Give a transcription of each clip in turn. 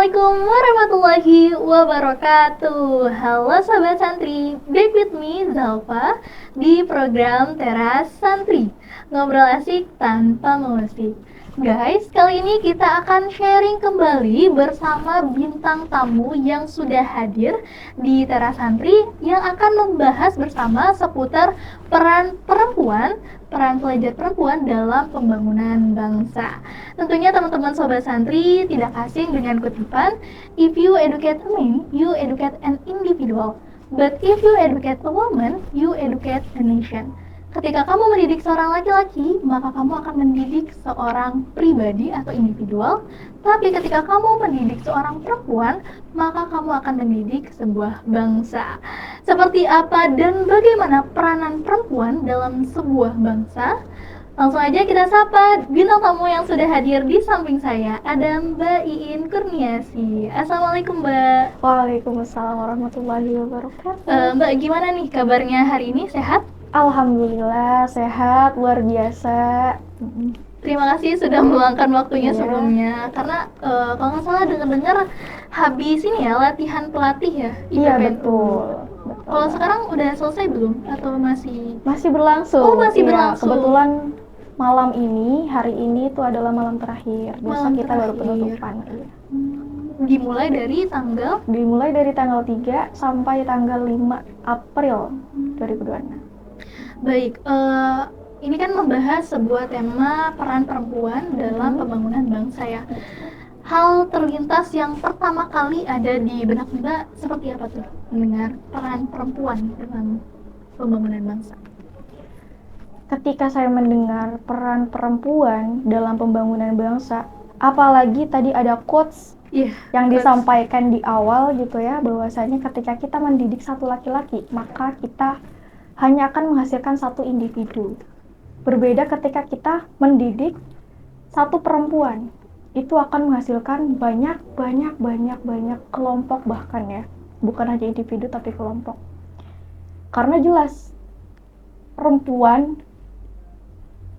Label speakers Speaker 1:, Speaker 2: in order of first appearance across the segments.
Speaker 1: Assalamualaikum warahmatullahi wabarakatuh. Halo Sobat Santri, back with me Zalfa di program Teras Santri, ngobrol asik tanpa mengusik. Guys, kali ini kita akan sharing kembali bersama bintang tamu yang sudah hadir di Teras Santri yang akan membahas bersama seputar peran pelajar perempuan dalam pembangunan bangsa. Tentunya teman-teman Sobat Santri tidak asing dengan kutipan, if you educate a man, you educate an individual. But if you educate a woman, you educate a nation. Ketika kamu mendidik seorang laki-laki, maka kamu akan mendidik seorang pribadi atau individual. Tapi ketika kamu mendidik seorang perempuan, maka kamu akan mendidik sebuah bangsa. Seperti apa dan bagaimana peranan perempuan dalam sebuah bangsa? Langsung aja kita sapa bintang tamu yang sudah hadir di samping saya. Ada Mbak Iin Kurniasi. Assalamualaikum Mbak.
Speaker 2: Waalaikumsalam warahmatullahi wabarakatuh.
Speaker 1: Mbak, gimana nih kabarnya hari ini? Sehat?
Speaker 2: Alhamdulillah sehat, luar biasa.
Speaker 1: Terima kasih sudah meluangkan waktunya sebelumnya. Karena kalau nggak salah dengar-dengar habis ini ya latihan pelatih ya.
Speaker 2: Iya
Speaker 1: IPPNU.
Speaker 2: betul.
Speaker 1: Kalau sekarang udah selesai belum atau masih
Speaker 2: berlangsung?
Speaker 1: masih
Speaker 2: Iya,
Speaker 1: berlangsung.
Speaker 2: Kebetulan malam ini, hari ini itu adalah malam terakhir. Biasa
Speaker 1: Malam
Speaker 2: kita baru
Speaker 1: terakhir.
Speaker 2: penutupan. Iya.
Speaker 1: Dimulai dari tanggal
Speaker 2: Dimulai dari tanggal 3 sampai tanggal 5 April 2026.
Speaker 1: Baik, ini kan membahas sebuah tema peran perempuan dalam pembangunan bangsa ya. Hal terlintas yang pertama kali ada di benak Mbak seperti apa tuh mendengar peran perempuan dalam pembangunan bangsa?
Speaker 2: Ketika saya mendengar peran perempuan dalam pembangunan bangsa, apalagi tadi ada quotes yang disampaikan di awal gitu ya, bahwasanya ketika kita mendidik satu laki-laki, maka kita hanya akan menghasilkan satu individu. Berbeda ketika kita mendidik satu perempuan, itu akan menghasilkan banyak kelompok bahkan ya, bukan hanya individu tapi kelompok. Karena jelas perempuan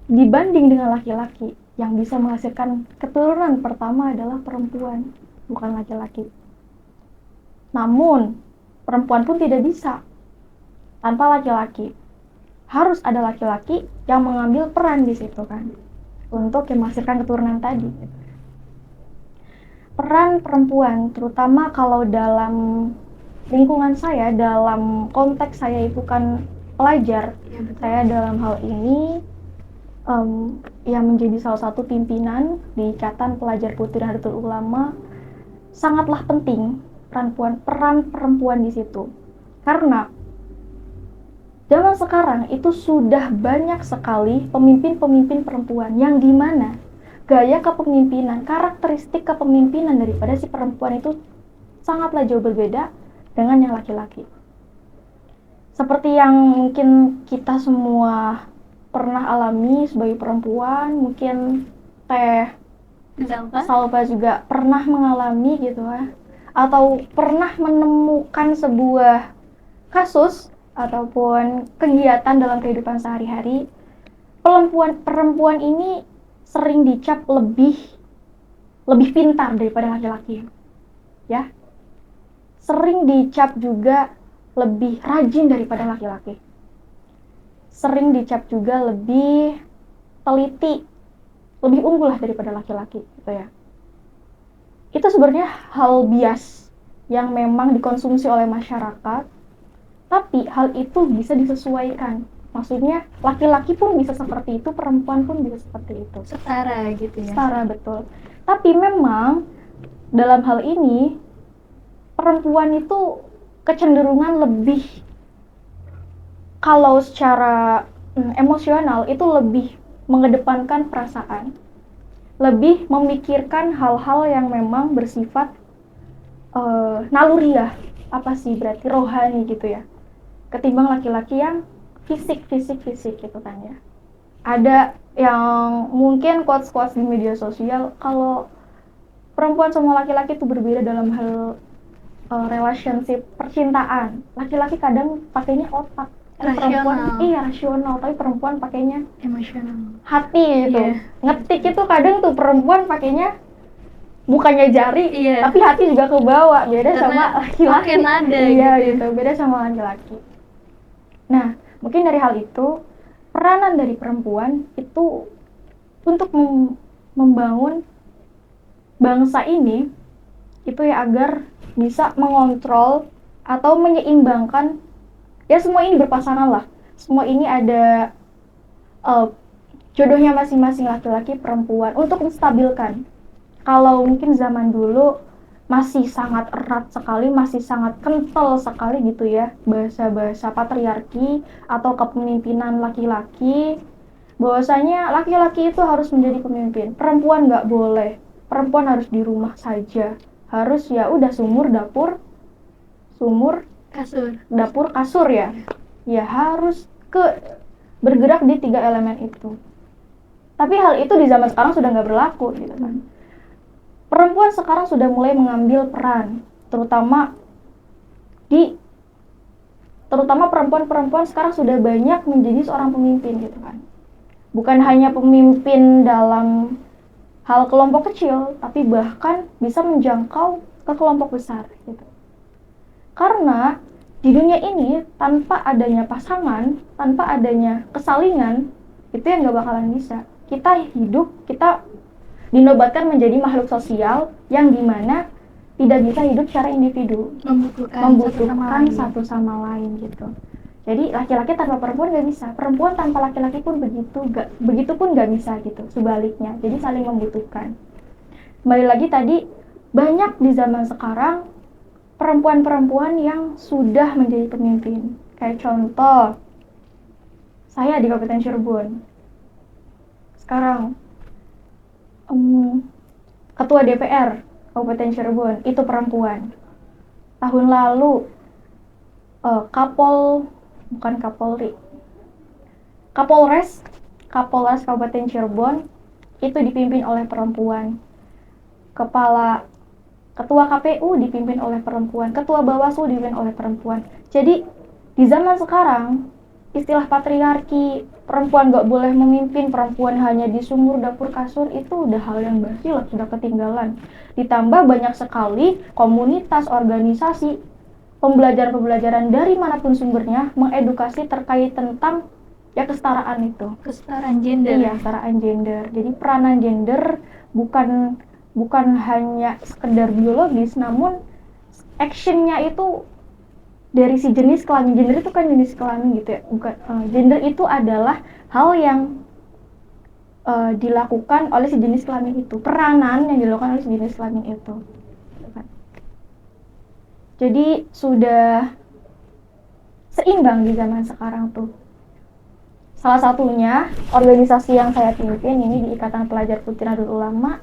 Speaker 2: dibanding dengan laki-laki, yang bisa menghasilkan keturunan pertama adalah perempuan, bukan laki-laki. Namun perempuan pun tidak bisa tanpa laki-laki. Harus ada laki-laki yang mengambil peran di situ kan, untuk yang menghasilkan keturunan tadi. Peran perempuan, terutama kalau dalam lingkungan saya, dalam konteks saya itu kan pelajar, saya dalam hal ini yang menjadi salah satu pimpinan di Ikatan Pelajar Putri Nahdlatul Ulama, sangatlah penting peran perempuan di situ. Karena zaman sekarang itu sudah banyak sekali pemimpin-pemimpin perempuan yang dimana gaya kepemimpinan, karakteristik kepemimpinan daripada si perempuan itu sangatlah jauh berbeda dengan yang laki-laki. Seperti yang mungkin kita semua pernah alami sebagai perempuan, mungkin Teh Salva juga pernah mengalami gitu ya, atau pernah menemukan sebuah kasus ataupun kegiatan dalam kehidupan sehari-hari, perempuan ini sering dicap lebih pintar daripada laki-laki, ya. Sering dicap juga lebih rajin daripada laki-laki. Sering dicap juga lebih teliti, lebih unggul lah daripada laki-laki, gitu ya. Itu sebenarnya hal bias yang memang dikonsumsi oleh masyarakat. Tapi hal itu bisa disesuaikan. Maksudnya laki-laki pun bisa seperti itu, perempuan pun bisa seperti itu.
Speaker 1: Setara gitu ya.
Speaker 2: Setara, betul. Tapi memang dalam hal ini perempuan itu kecenderungan lebih, kalau secara emosional itu lebih mengedepankan perasaan. Lebih memikirkan hal-hal yang memang bersifat naluriah. Apa sih berarti rohani gitu ya, ketimbang laki-laki yang fisik gitu kan ya. Ada yang mungkin quotes di media sosial, kalau perempuan sama laki-laki itu berbeda dalam hal relationship percintaan. Laki-laki kadang pakainya otak, perempuan rasional, tapi perempuan pakainya
Speaker 1: emosional,
Speaker 2: hati gitu. Ngetik itu kadang tuh perempuan pakainya bukannya jari,
Speaker 1: Iya.
Speaker 2: tapi hati juga ke bawah. Beda
Speaker 1: Karena
Speaker 2: sama laki-laki.
Speaker 1: makin ada
Speaker 2: Iya
Speaker 1: gitu.
Speaker 2: gitu, beda sama laki-laki. Nah, mungkin dari hal itu peranan dari perempuan itu untuk membangun bangsa ini itu ya agar bisa mengontrol atau menyeimbangkan, ya semua ini berpasangan lah. Semua ini ada jodohnya masing-masing, laki-laki perempuan, untuk menstabilkan. Kalau mungkin zaman dulu masih sangat erat sekali, masih sangat kental sekali gitu ya, bahasa-bahasa patriarki atau kepemimpinan laki-laki, bahwasanya laki-laki itu harus menjadi pemimpin, perempuan nggak boleh, perempuan harus di rumah saja, harus ya udah sumur dapur kasur ya harus bergerak di 3 elemen itu. Tapi hal itu di zaman sekarang sudah nggak berlaku gitu kan. Perempuan sekarang sudah mulai mengambil peran, terutama perempuan-perempuan sekarang sudah banyak menjadi seorang pemimpin gitu kan. Bukan hanya pemimpin dalam hal kelompok kecil, tapi bahkan bisa menjangkau ke kelompok besar gitu. Karena di dunia ini tanpa adanya pasangan, tanpa adanya kesalingan, itu yang nggak bakalan bisa. Kita dinobatkan menjadi makhluk sosial yang dimana tidak bisa hidup secara individu, membutuhkan satu sama lain gitu. Jadi laki-laki tanpa perempuan nggak bisa, perempuan tanpa laki-laki pun begitu pun nggak bisa gitu, sebaliknya. Jadi saling membutuhkan. Kembali lagi tadi, banyak di zaman sekarang perempuan-perempuan yang sudah menjadi pemimpin. Kayak contoh, saya di Kabupaten Cirebon sekarang Ketua DPR Kabupaten Cirebon itu perempuan. Tahun lalu Kapolres Kabupaten Cirebon itu dipimpin oleh perempuan. Ketua KPU dipimpin oleh perempuan, Ketua Bawaslu dipimpin oleh perempuan. Jadi di zaman sekarang istilah patriarki, perempuan gak boleh memimpin, perempuan hanya di sumur dapur kasur, itu udah hal yang basi lah, sudah ketinggalan. Ditambah banyak sekali komunitas, organisasi, pembelajaran dari manapun sumbernya mengedukasi terkait tentang ya kesetaraan itu.
Speaker 1: Kesetaraan gender.
Speaker 2: Iya, kesetaraan gender. Jadi peranan gender bukan hanya sekedar biologis, namun actionnya itu dari si jenis kelamin. Gender itu kan jenis kelamin gitu ya, bukan gender itu adalah hal yang dilakukan oleh si jenis kelamin itu, peranan yang dilakukan oleh si jenis kelamin itu. Jadi sudah seimbang di zaman sekarang tuh. Salah satunya organisasi yang saya pimpin ini di Ikatan Pelajar Putri Nahdlatul Ulama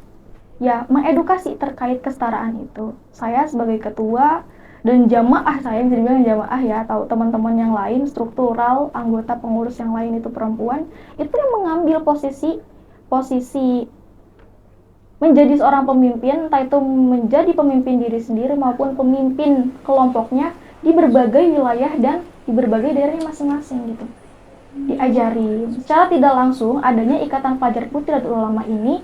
Speaker 2: ya mengedukasi terkait kesetaraan itu. Saya sebagai ketua dan jamaah, saya bisa dibilang jamaah ya, atau teman-teman yang lain, struktural, anggota pengurus yang lain itu perempuan, itu yang mengambil posisi menjadi seorang pemimpin, entah itu menjadi pemimpin diri sendiri maupun pemimpin kelompoknya di berbagai wilayah dan di berbagai daerahnya masing-masing gitu. Diajari secara tidak langsung, adanya Ikatan Pelajar Putri Nahdlatul Ulama ini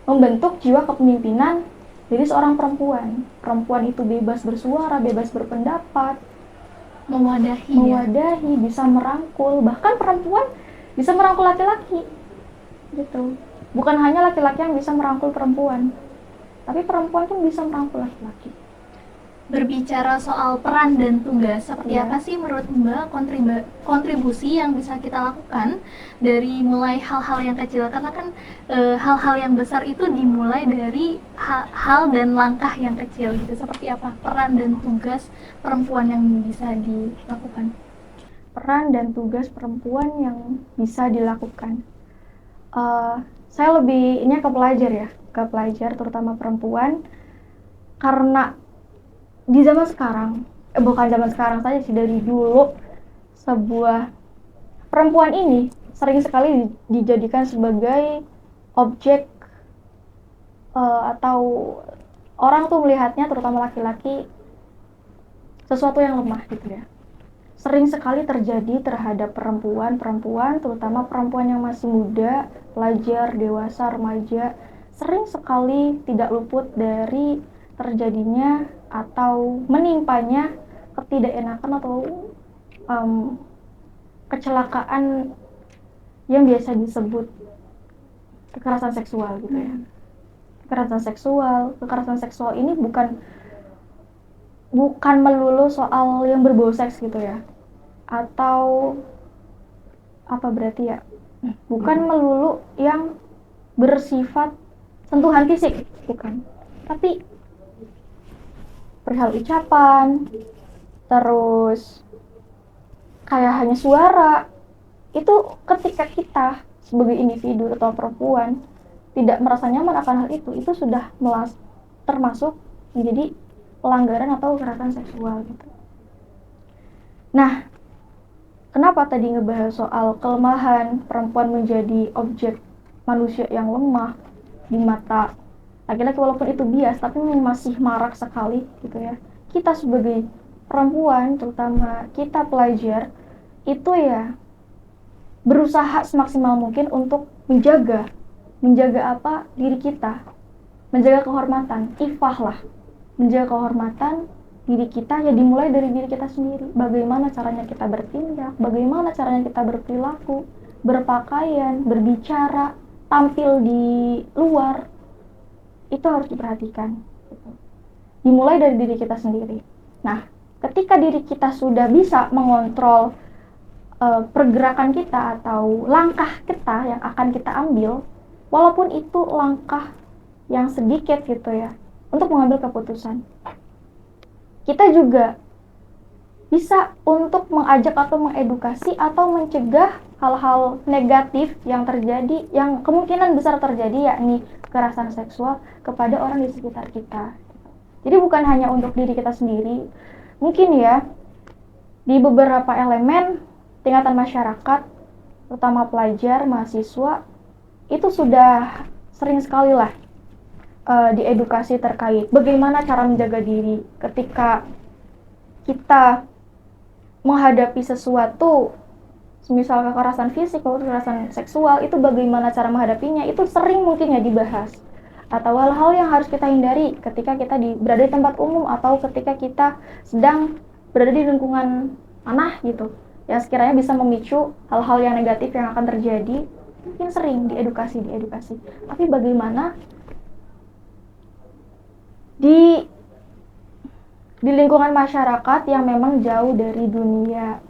Speaker 2: membentuk jiwa kepemimpinan dari seorang perempuan. Perempuan itu bebas bersuara, bebas berpendapat, mewadahi, bisa merangkul, bahkan perempuan bisa merangkul laki-laki gitu. Bukan hanya laki-laki yang bisa merangkul perempuan, tapi perempuan pun bisa merangkul laki-laki.
Speaker 1: Berbicara soal peran dan tugas, seperti apa sih menurut Mbak kontribusi yang bisa kita lakukan dari mulai hal-hal yang kecil? Karena kan hal-hal yang besar itu dimulai dari hal dan langkah yang kecil gitu. Seperti apa peran dan tugas perempuan yang bisa dilakukan?
Speaker 2: Peran dan tugas perempuan yang bisa dilakukan. Saya lebih ini ke pelajar terutama perempuan, karena di zaman sekarang, bukan zaman sekarang saja sih, dari dulu sebuah perempuan ini sering sekali dijadikan sebagai objek atau orang tuh melihatnya, terutama laki-laki, sesuatu yang lemah gitu ya. Sering sekali terjadi terhadap perempuan, terutama perempuan yang masih muda, pelajar, dewasa, remaja, sering sekali tidak luput dari terjadinya atau menimpanya ketidakenakan atau kecelakaan yang biasa disebut kekerasan seksual gitu ya. Kekerasan seksual ini bukan melulu soal yang berbau seks gitu ya, atau apa berarti ya, bukan melulu yang bersifat sentuhan fisik, bukan, tapi perihal ucapan, terus kayak hanya suara. Itu ketika kita sebagai individu atau perempuan tidak merasa nyaman akan hal itu sudah termasuk menjadi pelanggaran atau kekerasan seksual gitu. Nah, kenapa tadi ngebahas soal kelemahan perempuan menjadi objek manusia yang lemah di mata laki-laki, walaupun itu bias tapi masih marak sekali gitu ya. Kita sebagai perempuan, terutama kita pelajar, itu ya berusaha semaksimal mungkin untuk menjaga apa diri kita, menjaga kehormatan, ifah lah, menjaga kehormatan diri kita ya dimulai dari diri kita sendiri. Bagaimana caranya kita bertindak, bagaimana caranya kita berperilaku, berpakaian, berbicara, tampil di luar, itu harus diperhatikan. Dimulai dari diri kita sendiri. Nah, ketika diri kita sudah bisa mengontrol pergerakan kita atau langkah kita yang akan kita ambil, walaupun itu langkah yang sedikit gitu ya, untuk mengambil keputusan, kita juga bisa untuk mengajak atau mengedukasi atau mencegah hal-hal negatif yang terjadi, yang kemungkinan besar terjadi, yakni kekerasan seksual kepada orang di sekitar kita. Jadi bukan hanya untuk diri kita sendiri, mungkin ya di beberapa elemen tingkatan masyarakat, terutama pelajar, mahasiswa, itu sudah sering sekali lah diedukasi terkait bagaimana cara menjaga diri ketika kita menghadapi sesuatu, misal kekerasan fisik atau kekerasan seksual, itu bagaimana cara menghadapinya, itu sering mungkin ya dibahas. Atau hal-hal yang harus kita hindari ketika kita berada di tempat umum atau ketika kita sedang berada di lingkungan tanah gitu, yang sekiranya bisa memicu hal-hal yang negatif yang akan terjadi, mungkin sering diedukasi. Tapi bagaimana di lingkungan masyarakat yang memang jauh dari dunia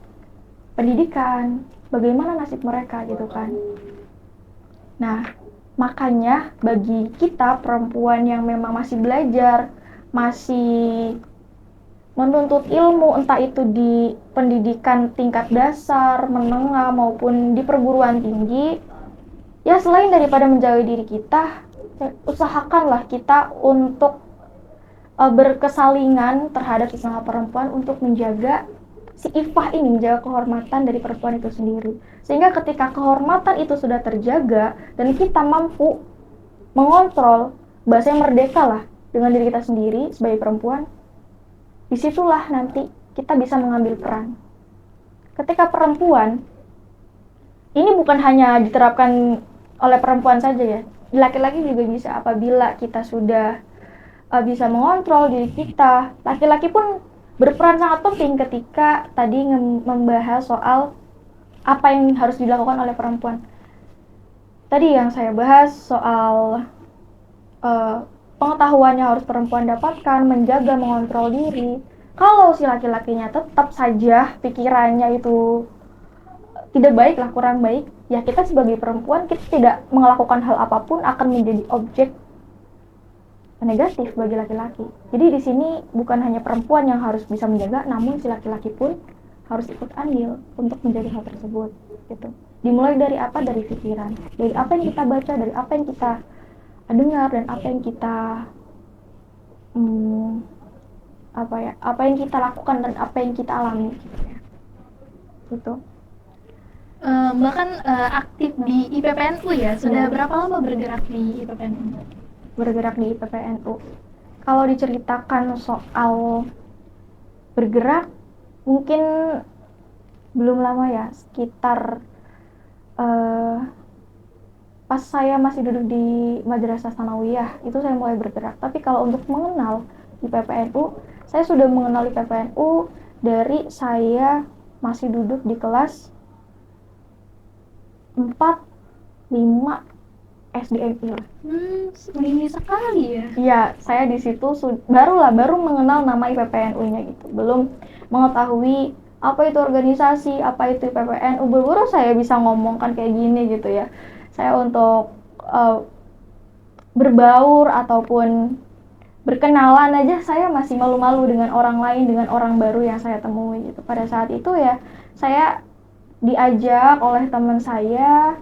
Speaker 2: pendidikan, bagaimana nasib mereka gitu kan. Nah, makanya bagi kita perempuan yang memang masih belajar, masih menuntut ilmu, entah itu di pendidikan tingkat dasar, menengah, maupun di perguruan tinggi, ya selain daripada menjaga diri kita, usahakanlah kita untuk berkesalingan terhadap sesama perempuan untuk menjaga si ifah ini, menjaga kehormatan dari perempuan itu sendiri. Sehingga ketika kehormatan itu sudah terjaga dan kita mampu mengontrol, bahasanya merdeka lah dengan diri kita sendiri sebagai perempuan, disitulah nanti kita bisa mengambil peran. Ketika perempuan, ini bukan hanya diterapkan oleh perempuan saja ya, laki-laki juga bisa. Apabila kita sudah bisa mengontrol diri kita, laki-laki pun berperan sangat penting ketika tadi membahas soal apa yang harus dilakukan oleh perempuan. Tadi yang saya bahas soal pengetahuannya harus perempuan dapatkan, menjaga, mengontrol diri. Kalau si laki-lakinya tetap saja pikirannya itu tidak baik lah, kurang baik, ya kita sebagai perempuan, kita tidak melakukan hal apapun akan menjadi objek negatif bagi laki-laki. Jadi di sini bukan hanya perempuan yang harus bisa menjaga, namun si laki-laki pun harus ikut andil untuk menjaga hal tersebut gitu. Dimulai dari apa? Dari pikiran, dari apa yang kita baca, dari apa yang kita dengar, dan apa yang kita apa yang kita lakukan dan apa yang kita alami gitu.
Speaker 1: Mbak kan aktif di IPPNU ya, sudah berapa lama bergerak di IPPNU?
Speaker 2: Bergerak di IPPNU, kalau diceritakan soal bergerak mungkin belum lama ya, sekitar pas saya masih duduk di Madrasah Tsanawiyah itu saya mulai bergerak. Tapi kalau untuk mengenal di PPNU, saya sudah mengenal di PPNU dari saya masih duduk di kelas 4, 5 SDMI lah.
Speaker 1: Dini sekali ya.
Speaker 2: Iya, saya di situ baru mengenal nama IPPNU-nya gitu. Belum mengetahui apa itu organisasi, apa itu IPPNU. Baru saya bisa ngomongkan kayak gini gitu ya. Saya untuk berbaur ataupun berkenalan aja saya masih malu-malu dengan orang lain, dengan orang baru yang saya temui gitu. Pada saat itu ya saya diajak oleh teman saya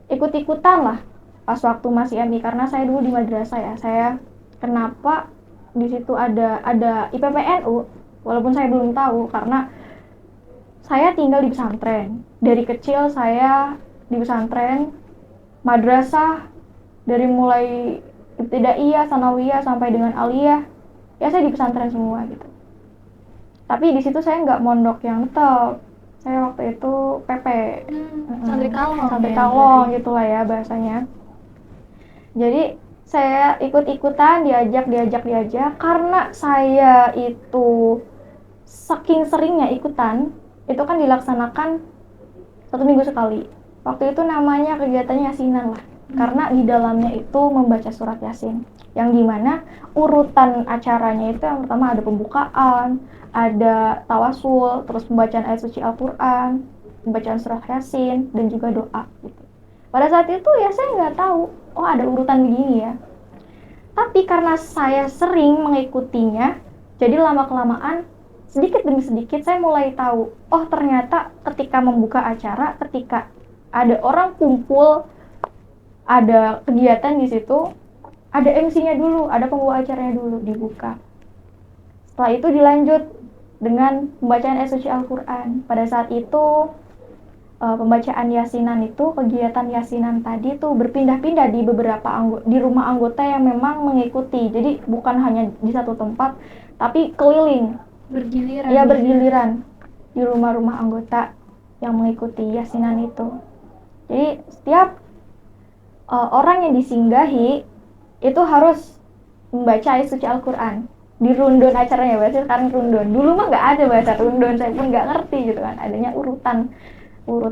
Speaker 2: ikut-ikutan lah pas waktu masih MI, karena saya dulu di madrasah ya. Saya kenapa di situ ada IPPNU walaupun saya belum tahu, karena saya tinggal di pesantren. Dari kecil saya di pesantren, madrasah, dari mulai ibtidaiyah, sanawiyah sampai dengan aliyah, ya saya di pesantren semua gitu. Tapi di situ saya nggak mondok yang tetap. Saya waktu itu PP,
Speaker 1: Santri kalong.
Speaker 2: santri kalong gitulah ya bahasanya. Jadi saya ikut-ikutan, diajak karena saya itu saking seringnya ikutan, itu kan dilaksanakan 1 minggu sekali. Waktu itu namanya kegiatannya yasinan lah, karena di dalamnya itu membaca surat yasin, yang dimana urutan acaranya itu yang pertama ada pembukaan, ada tawasul, terus pembacaan ayat suci Al-Quran, pembacaan surat yasin, dan juga doa gitu. Pada saat itu ya saya nggak tahu, oh ada urutan begini ya. Tapi karena saya sering mengikutinya, jadi lama-kelamaan sedikit demi sedikit saya mulai tahu, oh ternyata ketika membuka acara, ketika ada orang kumpul, ada kegiatan di situ, ada MC-nya dulu, ada pembawa acaranya dulu dibuka. Setelah itu dilanjut dengan pembacaan ayat suci Al-Quran. Pada saat itu pembacaan yasinan itu, kegiatan yasinan tadi tuh berpindah-pindah di beberapa di rumah anggota yang memang mengikuti. Jadi bukan hanya di satu tempat, tapi keliling.
Speaker 1: Bergiliran.
Speaker 2: Ya bergiliran di rumah-rumah anggota yang mengikuti yasinan itu. Jadi setiap orang yang disinggahi itu harus membaca ayat suci Al-Quran di rundun acaranya. Bahasa sekarang rundun, dulu mah nggak ada bahasa rundun, saya pun nggak ngerti gitu kan, adanya urutan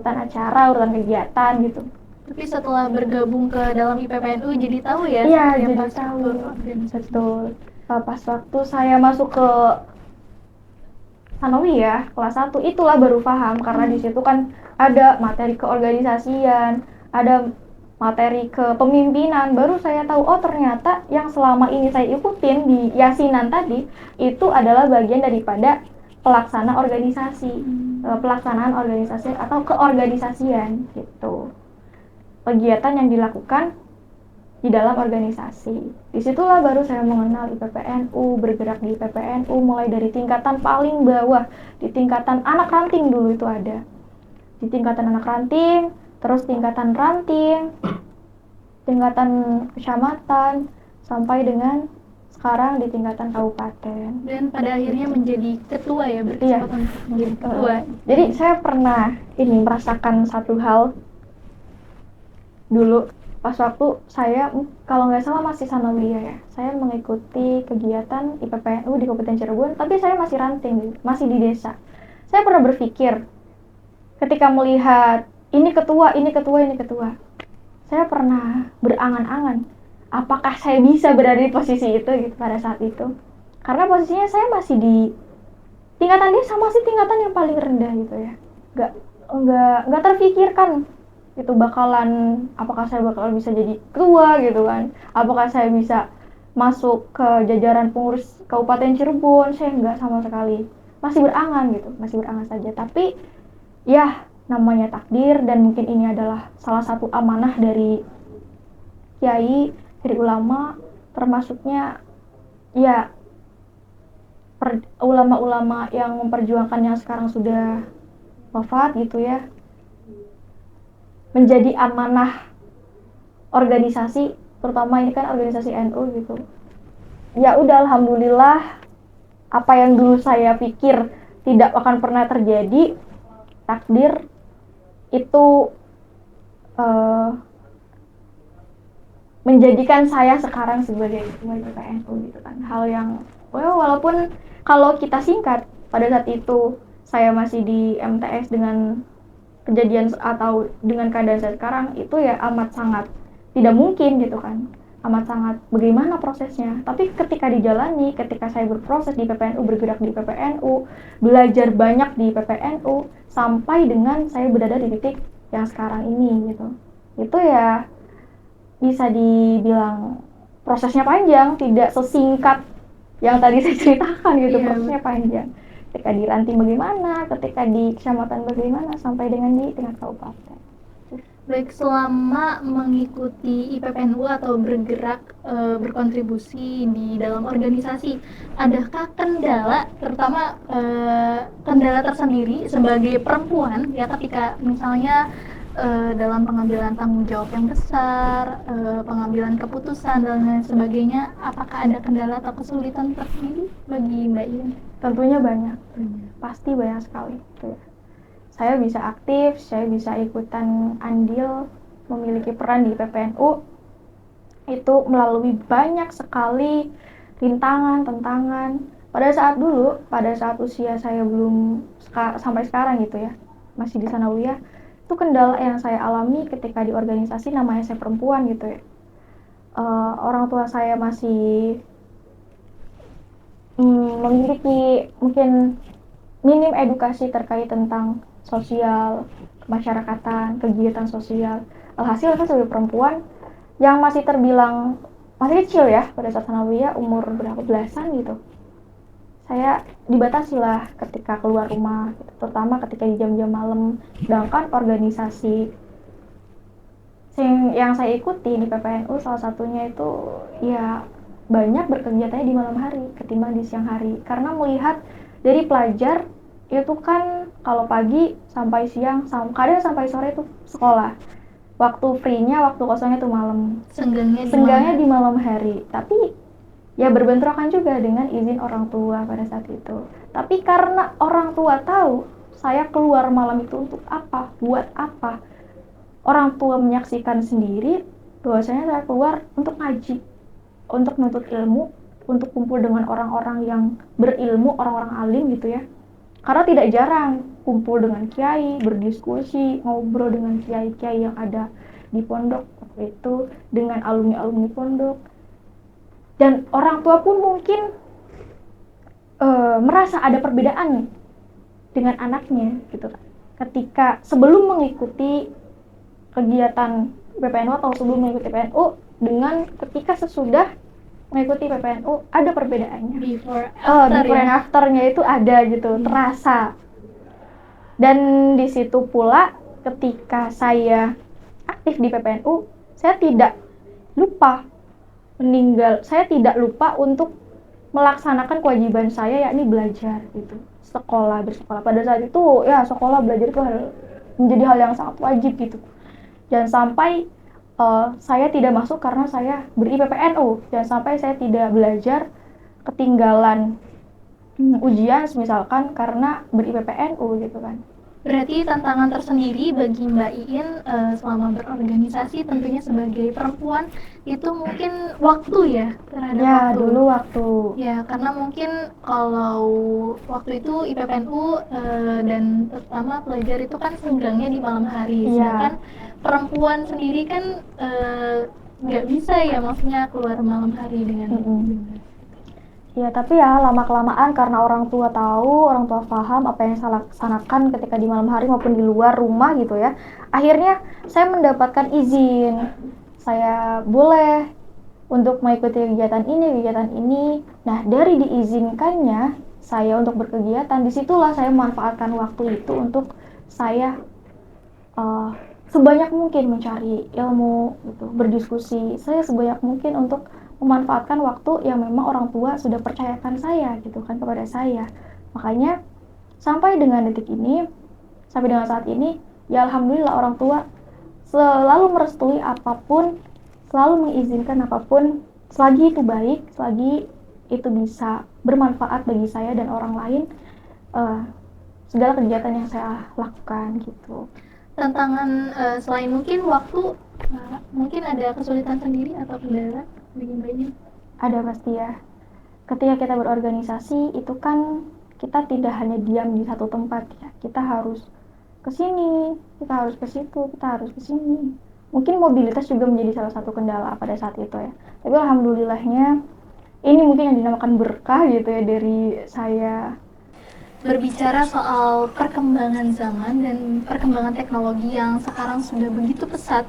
Speaker 2: acara, urutan kegiatan gitu.
Speaker 1: Tapi setelah bergabung ke dalam IPPNU jadi tahu ya?
Speaker 2: Iya, jadi tahu. Betul. Pas waktu saya masuk ke Sanawiyah kelas 1, itulah baru paham, karena di situ kan ada materi keorganisasian, ada materi kepemimpinan. Baru saya tahu, oh ternyata yang selama ini saya ikutin di yasinan tadi itu adalah bagian daripada pelaksanaan organisasi atau keorganisasian gitu. Kegiatan yang dilakukan di dalam organisasi. Disitulah baru saya mengenal IPPNU, bergerak di IPPNU mulai dari tingkatan paling bawah, di tingkatan anak ranting dulu itu ada. Di tingkatan anak ranting, terus tingkatan ranting, tingkatan kecamatan, sampai dengan sekarang di tingkatan kabupaten.
Speaker 1: Dan pada akhirnya menjadi ketua ya, berkesempatan menjadi ketua.
Speaker 2: Jadi saya pernah merasakan satu hal dulu pas waktu saya, kalau nggak salah masih sanawiyah ya, saya mengikuti kegiatan IPPNU di Kabupaten Cirebon, tapi saya masih ranting, masih di desa. Saya pernah berpikir ketika melihat ini ketua, saya pernah berangan-angan apakah saya bisa berada di posisi itu gitu pada saat itu, karena posisinya saya masih di tingkatan desa, masih tingkatan yang paling rendah gitu ya, nggak terfikirkan itu bakalan, apakah saya bakal bisa jadi ketua gitu kan, apakah saya bisa masuk ke jajaran pengurus Kabupaten Cirebon. Saya nggak sama sekali, masih berangan saja. Tapi ya namanya takdir, dan mungkin ini adalah salah satu amanah dari kiai, dari ulama, termasuknya ya ulama-ulama yang memperjuangkan yang sekarang sudah wafat gitu ya, menjadi amanah organisasi, terutama ini kan organisasi NU gitu. Ya udah, alhamdulillah apa yang dulu saya pikir tidak akan pernah terjadi, takdir itu menjadikan saya sekarang sebagai PPNU gitu kan. Hal yang walaupun kalau kita singkat, pada saat itu saya masih di MTS dengan kejadian atau dengan keadaan saya sekarang, itu ya amat sangat tidak mungkin gitu kan, amat sangat bagaimana prosesnya. Tapi ketika dijalani, ketika saya berproses di PPNU, bergerak di PPNU, belajar banyak di PPNU, sampai dengan saya berada di titik yang sekarang ini gitu, itu ya bisa dibilang prosesnya panjang, tidak sesingkat yang tadi saya ceritakan gitu. Prosesnya panjang, ketika di ranting bagaimana, ketika di kecamatan bagaimana, sampai dengan di tingkat kabupaten.
Speaker 1: Baik, selama mengikuti IPPNU atau bergerak berkontribusi di dalam organisasi, adakah kendala, terutama kendala tersendiri sebagai perempuan ya, ketika misalnya dalam pengambilan tanggung jawab yang besar, pengambilan keputusan dan lain sebagainya, apakah ada kendala atau kesulitan tersendiri bagi Mbak Iin?
Speaker 2: Tentunya banyak, pasti banyak sekali. Saya bisa aktif, saya bisa ikutan andil, memiliki peran di PPNU itu melalui banyak sekali rintangan, tantangan. Pada saat usia saya belum sampai sekarang gitu ya, masih di sanawiyah, itu kendala yang saya alami ketika di organisasi, namanya saya perempuan gitu ya. Orang tua saya masih memiliki mungkin minim edukasi terkait tentang sosial, kemasyarakatan, kegiatan sosial. Alhasil saya sebagai perempuan yang masih terbilang masih kecil ya, pada saat sanawiyah umur berapa belasan gitu, saya dibatasi lah ketika keluar rumah gitu, terutama ketika di jam-jam malam. Sedangkan organisasi yang saya ikuti di PPNU salah satunya itu ya banyak berkegiatannya di malam hari ketimbang di siang hari, karena melihat dari pelajar itu kan kalau pagi sampai siang, kadang sampai sore itu sekolah, waktu free-nya, waktu kosongnya itu malam, senggangnya di malam hari. Tapi ya berbentrokan juga dengan izin orang tua pada saat itu. Tapi karena orang tua tahu saya keluar malam itu untuk apa, buat apa, orang tua menyaksikan sendiri bahwasanya saya keluar untuk ngaji, untuk menuntut ilmu, untuk kumpul dengan orang-orang yang berilmu, orang-orang alim gitu ya. Karena tidak jarang kumpul dengan kiai, berdiskusi, ngobrol dengan kiai-kiai yang ada di pondok waktu itu, dengan alumni-alumni pondok. Dan orang tua pun mungkin merasa ada perbedaan dengan anaknya gitu kan. Ketika sebelum mengikuti kegiatan PPNU atau sebelum mengikuti PPNU dengan ketika sesudah mengikuti PPNU, ada perbedaannya. Before and after-nya itu ada gitu, terasa. Dan di situ pula ketika saya aktif di PPNU, saya tidak lupa untuk melaksanakan kewajiban saya, yakni belajar gitu, bersekolah. Pada saat itu ya sekolah, belajar itu menjadi hal yang sangat wajib gitu. Jangan sampai saya tidak masuk karena saya ber-IPPNU, jangan sampai saya tidak belajar, ketinggalan ujian misalkan karena ber-IPPNU gitu kan.
Speaker 1: Berarti tantangan tersendiri bagi Mbak Iin selama berorganisasi tentunya sebagai perempuan itu mungkin waktu ya, terhadap
Speaker 2: ya,
Speaker 1: waktu.
Speaker 2: Dulu waktu.
Speaker 1: Ya, karena mungkin kalau waktu itu IPPNU dan terutama pelajar itu kan senggangnya di malam hari. Sedangkan perempuan sendiri kan nggak bisa ya, maksudnya keluar malam hari dengan
Speaker 2: ya, tapi ya lama-kelamaan karena orang tua tahu, orang tua paham apa yang saya laksanakan ketika di malam hari maupun di luar rumah gitu ya, akhirnya saya mendapatkan izin, saya boleh untuk mengikuti kegiatan ini. Nah, dari diizinkannya saya untuk berkegiatan, disitulah saya memanfaatkan waktu itu untuk saya sebanyak mungkin mencari ilmu gitu, berdiskusi. Saya sebanyak mungkin untuk memanfaatkan waktu yang memang orang tua sudah percayakan saya gitu kan kepada saya. Makanya sampai dengan saat ini ya alhamdulillah, orang tua selalu merestui apapun, selalu mengizinkan apapun selagi itu baik, selagi itu bisa bermanfaat bagi saya dan orang lain, segala kegiatan yang saya lakukan gitu.
Speaker 1: Tantangan selain mungkin waktu, Mungkin ada kesulitan sendiri atau kendala bagi Mbaknya?
Speaker 2: Ada pasti ya. Ketika kita berorganisasi itu kan kita tidak hanya diam di satu tempat ya. Kita harus ke sini, kita harus ke situ, kita harus ke sini. Mungkin mobilitas juga menjadi salah satu kendala pada saat itu ya. Tapi alhamdulillahnya ini mungkin yang dinamakan berkah gitu ya dari saya.
Speaker 1: Berbicara soal perkembangan zaman dan perkembangan teknologi yang sekarang sudah begitu pesat,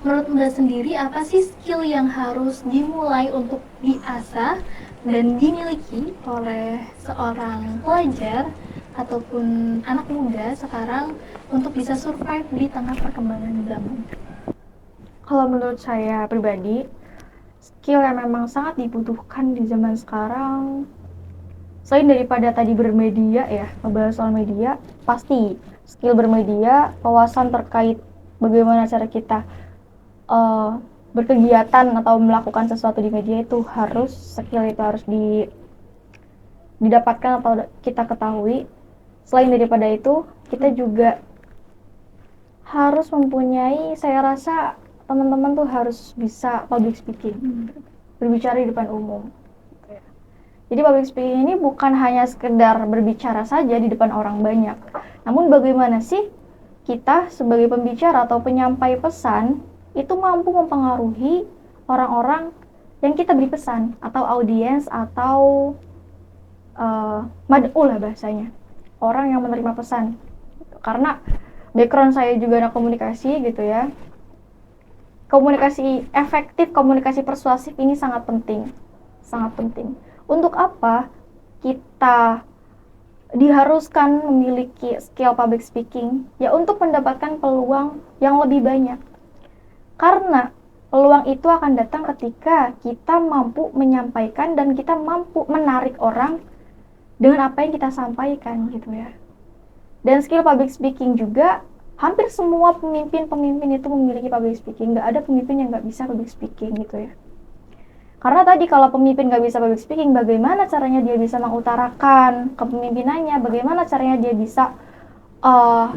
Speaker 1: menurut Mbak sendiri apa sih skill yang harus dimulai untuk diasah dan dimiliki oleh seorang pelajar ataupun anak muda sekarang untuk bisa survive di tengah perkembangan zaman?
Speaker 2: Kalau menurut saya pribadi, skill yang memang sangat dibutuhkan di zaman sekarang, selain daripada tadi bermedia ya, ngebahas soal media, pasti skill bermedia, wawasan terkait bagaimana cara kita berkegiatan atau melakukan sesuatu di media itu harus, skill itu harus didapatkan atau kita ketahui. Selain daripada itu, kita juga harus mempunyai, saya rasa teman-teman tuh harus bisa public speaking, berbicara di depan umum. Jadi public speaking ini bukan hanya sekedar berbicara saja di depan orang banyak, namun bagaimana sih kita sebagai pembicara atau penyampai pesan itu mampu mempengaruhi orang-orang yang kita beri pesan, atau audiens, atau mad'u lah bahasanya, orang yang menerima pesan. Karena background saya juga anak komunikasi gitu ya, komunikasi efektif, komunikasi persuasif ini sangat penting, sangat penting. Untuk apa kita diharuskan memiliki skill public speaking? Ya untuk mendapatkan peluang yang lebih banyak. Karena peluang itu akan datang ketika kita mampu menyampaikan dan kita mampu menarik orang dengan apa yang kita sampaikan gitu ya. Dan skill public speaking juga hampir semua pemimpin itu memiliki public speaking. Nggak ada pemimpin yang nggak bisa public speaking gitu ya. Karena tadi kalau pemimpin nggak bisa public speaking, bagaimana caranya dia bisa mengutarakan kepemimpinannya, bagaimana caranya dia bisa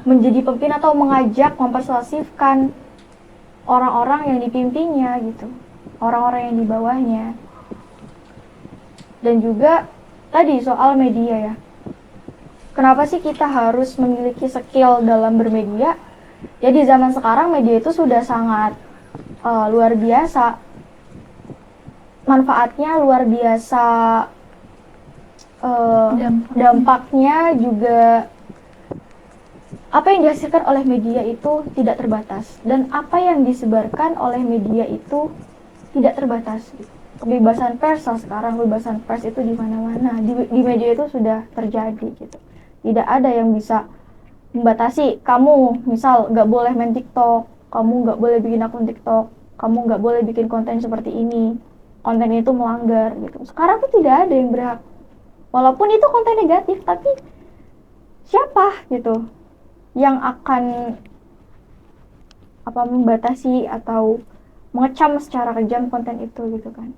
Speaker 2: menjadi pemimpin atau mengajak, mempersuasifkan orang-orang yang dipimpinnya gitu, orang-orang yang di bawahnya. Dan juga tadi soal media ya, kenapa sih kita harus memiliki skill dalam bermedia? Jadi zaman sekarang media itu sudah sangat luar biasa, manfaatnya luar biasa, dampaknya juga, apa yang dihasilkan oleh media itu tidak terbatas, dan apa yang disebarkan oleh media itu tidak terbatas. Kebebasan pers sekarang, kebebasan pers itu di mana-mana, di media itu sudah terjadi gitu. Tidak ada yang bisa membatasi kamu, misal nggak boleh main TikTok, kamu nggak boleh bikin akun TikTok, kamu nggak boleh bikin konten seperti ini, konten itu melanggar gitu. Sekarang tuh tidak ada yang berhak, walaupun itu konten negatif, tapi siapa gitu yang akan membatasi atau mengecam secara kejam konten itu gitu kan.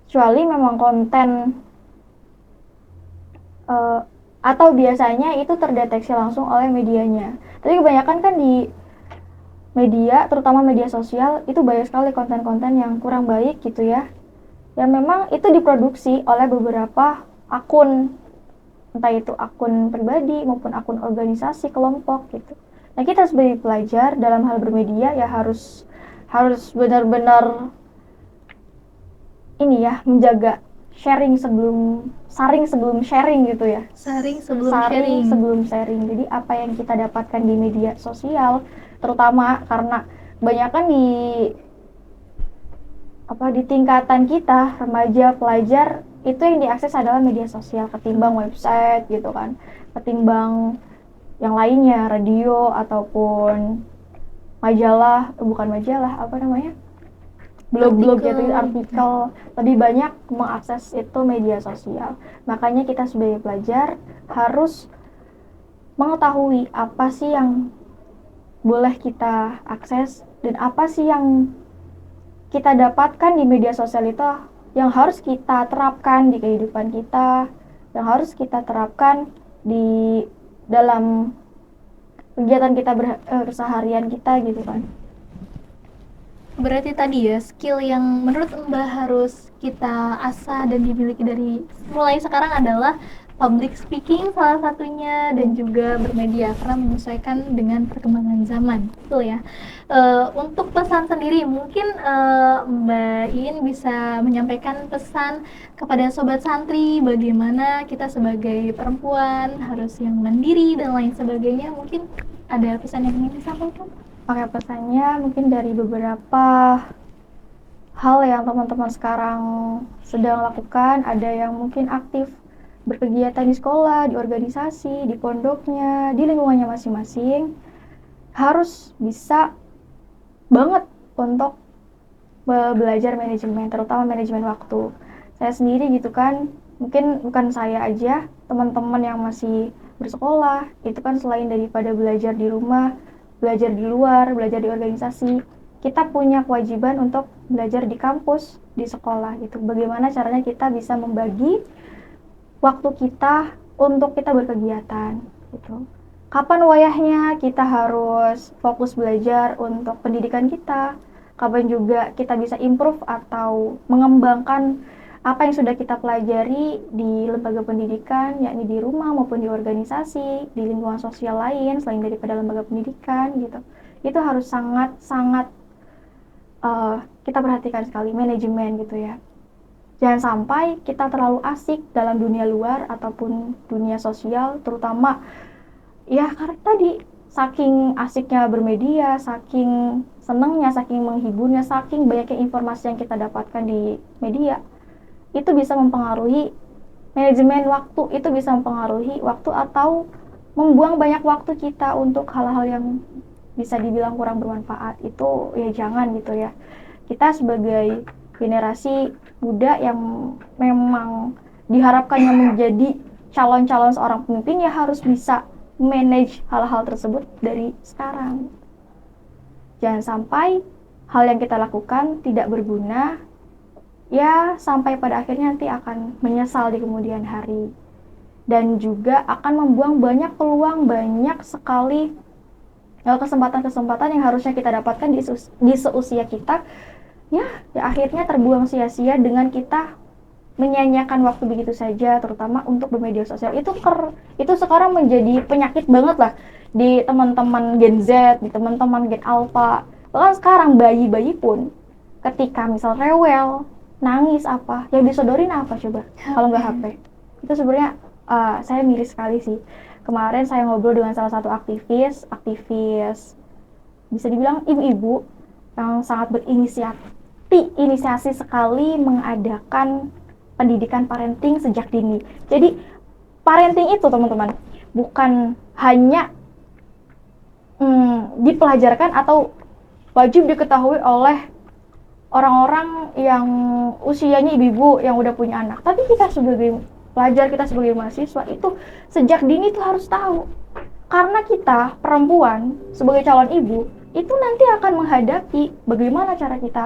Speaker 2: Kecuali memang konten atau biasanya itu terdeteksi langsung oleh medianya. Tapi kebanyakan kan di media, terutama media sosial, itu banyak sekali konten-konten yang kurang baik gitu ya, yang memang itu diproduksi oleh beberapa akun, entah itu akun pribadi maupun akun organisasi, kelompok gitu. Nah, kita sebagai pelajar dalam hal bermedia ya harus benar-benar ini ya, menjaga saring sebelum sharing gitu ya.
Speaker 1: Saring sebelum
Speaker 2: sharing. Jadi apa yang kita dapatkan di media sosial, terutama karena kebanyakan di tingkatan kita, remaja, pelajar, itu yang diakses adalah media sosial ketimbang website gitu kan, ketimbang yang lainnya, radio ataupun majalah, blog-blog gitu, artikel. Lebih banyak mengakses itu media sosial. Makanya kita sebagai pelajar harus mengetahui apa sih yang boleh kita akses dan apa sih yang kita dapatkan di media sosial itu yang harus kita terapkan di kehidupan kita, yang harus kita terapkan di dalam kegiatan kita berseharian kita gitu kan.
Speaker 1: Berarti tadi ya, skill yang menurut Mbak harus kita asah dan dimiliki dari mulai sekarang adalah public speaking salah satunya, dan juga bermedia karena menyesuaikan dengan perkembangan zaman, betul ya. Untuk pesan sendiri, mungkin Mbak In bisa menyampaikan pesan kepada sobat santri, bagaimana kita sebagai perempuan harus yang mandiri dan lain sebagainya. Mungkin ada pesan yang ingin disampaikan?
Speaker 2: Oke, pesannya mungkin dari beberapa hal yang teman-teman sekarang sedang lakukan. Ada yang mungkin aktif berkegiatan di sekolah, di organisasi, di pondoknya, di lingkungannya masing-masing. Harus bisa banget untuk belajar manajemen, terutama manajemen waktu. Saya sendiri gitu kan, mungkin bukan saya aja, teman-teman yang masih bersekolah, itu kan selain daripada belajar di rumah, belajar di luar, belajar di organisasi, kita punya kewajiban untuk belajar di kampus, di sekolah gitu. Bagaimana caranya kita bisa membagi waktu kita untuk kita berkegiatan gitu. Kapan wayahnya kita harus fokus belajar untuk pendidikan kita, kapan juga kita bisa improve atau mengembangkan apa yang sudah kita pelajari di lembaga pendidikan, yakni di rumah maupun di organisasi, di lingkungan sosial lain selain daripada lembaga pendidikan gitu. Itu harus sangat-sangat kita perhatikan sekali, manajemen gitu ya. Jangan sampai kita terlalu asik dalam dunia luar ataupun dunia sosial, terutama ya karena tadi saking asiknya bermedia, saking senangnya, saking menghiburnya, saking banyaknya informasi yang kita dapatkan di media, itu bisa mempengaruhi manajemen waktu, itu bisa mempengaruhi waktu atau membuang banyak waktu kita untuk hal-hal yang bisa dibilang kurang bermanfaat. Itu ya jangan gitu ya. Kita sebagai generasi muda yang memang diharapkannya menjadi calon-calon seorang pemimpin, ya harus bisa manage hal-hal tersebut dari sekarang. Jangan sampai hal yang kita lakukan tidak berguna, ya sampai pada akhirnya nanti akan menyesal di kemudian hari. Dan juga akan membuang banyak peluang, banyak sekali kesempatan-kesempatan yang harusnya kita dapatkan di seusia kita, ya akhirnya terbuang sia-sia dengan kita menyanyiakan waktu begitu saja, terutama untuk bermedia sosial. Itu sekarang menjadi penyakit banget lah di teman-teman Gen Z, di teman-teman Gen Alpha. Bahkan sekarang bayi-bayi pun ketika misal rewel, nangis apa, yang disodorin apa coba? Kalau nggak HP. Itu sebenarnya saya miris sekali sih. Kemarin saya ngobrol dengan salah satu aktivis bisa dibilang ibu-ibu yang sangat inisiasi sekali mengadakan pendidikan parenting sejak dini. Jadi parenting itu teman-teman bukan hanya dipelajarkan atau wajib diketahui oleh orang-orang yang usianya ibu-ibu yang udah punya anak, tapi kita sebagai pelajar, kita sebagai mahasiswa itu sejak dini tuh harus tahu, karena kita perempuan sebagai calon ibu itu nanti akan menghadapi bagaimana cara kita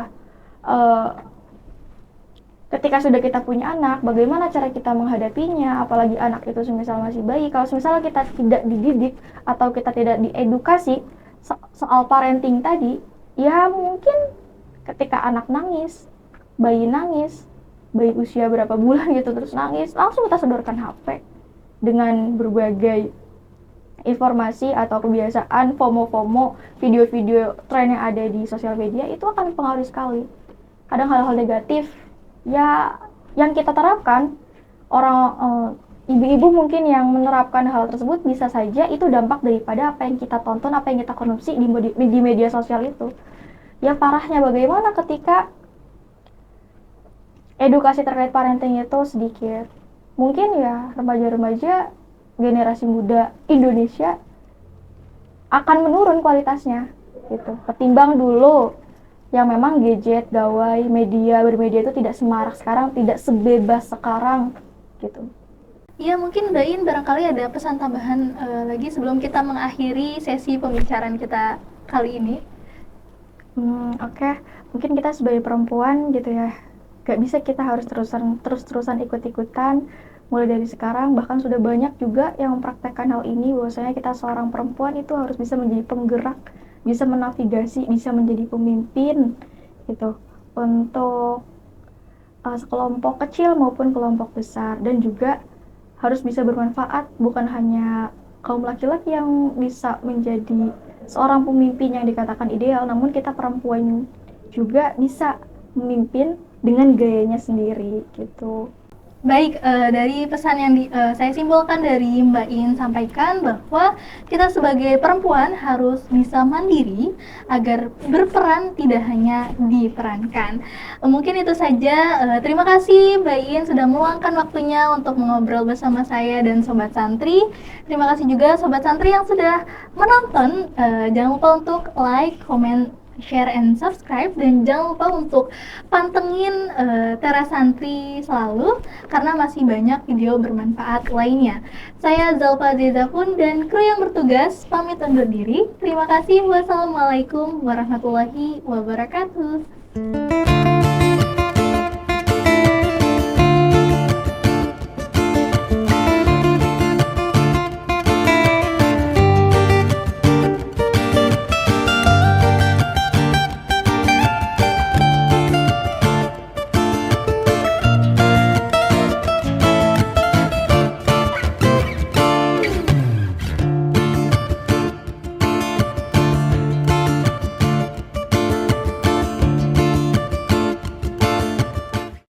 Speaker 2: ketika sudah kita punya anak, bagaimana cara kita menghadapinya, apalagi anak itu semisal masih bayi. Kalau semisal kita tidak dididik atau kita tidak diedukasi soal parenting tadi, ya mungkin ketika anak nangis, bayi usia berapa bulan gitu terus nangis, langsung kita sodorkan HP dengan berbagai informasi atau kebiasaan FOMO, video-video tren yang ada di sosial media, itu akan mempengaruhi sekali. Kadang hal-hal negatif ya yang kita terapkan, ibu-ibu mungkin yang menerapkan hal tersebut bisa saja itu dampak daripada apa yang kita tonton, apa yang kita konsumsi di media sosial itu. Ya parahnya bagaimana ketika edukasi terkait parenting itu sedikit. Mungkin ya remaja-remaja generasi muda Indonesia akan menurun kualitasnya gitu. Ketimbang dulu yang memang gadget, gawai, bermedia itu tidak semarak sekarang, tidak sebebas sekarang gitu.
Speaker 1: Iya, mungkin Mbak In barangkali ada pesan tambahan lagi sebelum kita mengakhiri sesi pembicaraan kita kali ini.
Speaker 2: Oke. Mungkin kita sebagai perempuan gitu ya, gak bisa kita harus terus-terusan ikut-ikutan mulai dari sekarang. Bahkan sudah banyak juga yang mempraktekkan hal ini, bahwasanya kita seorang perempuan itu harus bisa menjadi penggerak, bisa menavigasi, bisa menjadi pemimpin gitu untuk kelompok kecil maupun kelompok besar, dan juga harus bisa bermanfaat bukan hanya kaum laki-laki yang bisa menjadi seorang pemimpin yang dikatakan ideal, namun kita perempuan juga bisa memimpin dengan gayanya sendiri gitu.
Speaker 1: Baik, dari pesan yang saya simpulkan dari Mbak In sampaikan bahwa kita sebagai perempuan harus bisa mandiri agar berperan tidak hanya diperankan. Mungkin itu saja. Terima kasih Mbak In sudah meluangkan waktunya untuk mengobrol bersama saya dan Sobat Santri. Terima kasih juga Sobat Santri yang sudah menonton. Jangan lupa untuk like, comment, share and subscribe, dan jangan lupa untuk pantengin Teras Santri selalu karena masih banyak video bermanfaat lainnya. Saya Zalfa Zezafun dan kru yang bertugas pamit undur diri. Terima kasih. Wassalamualaikum warahmatullahi wabarakatuh.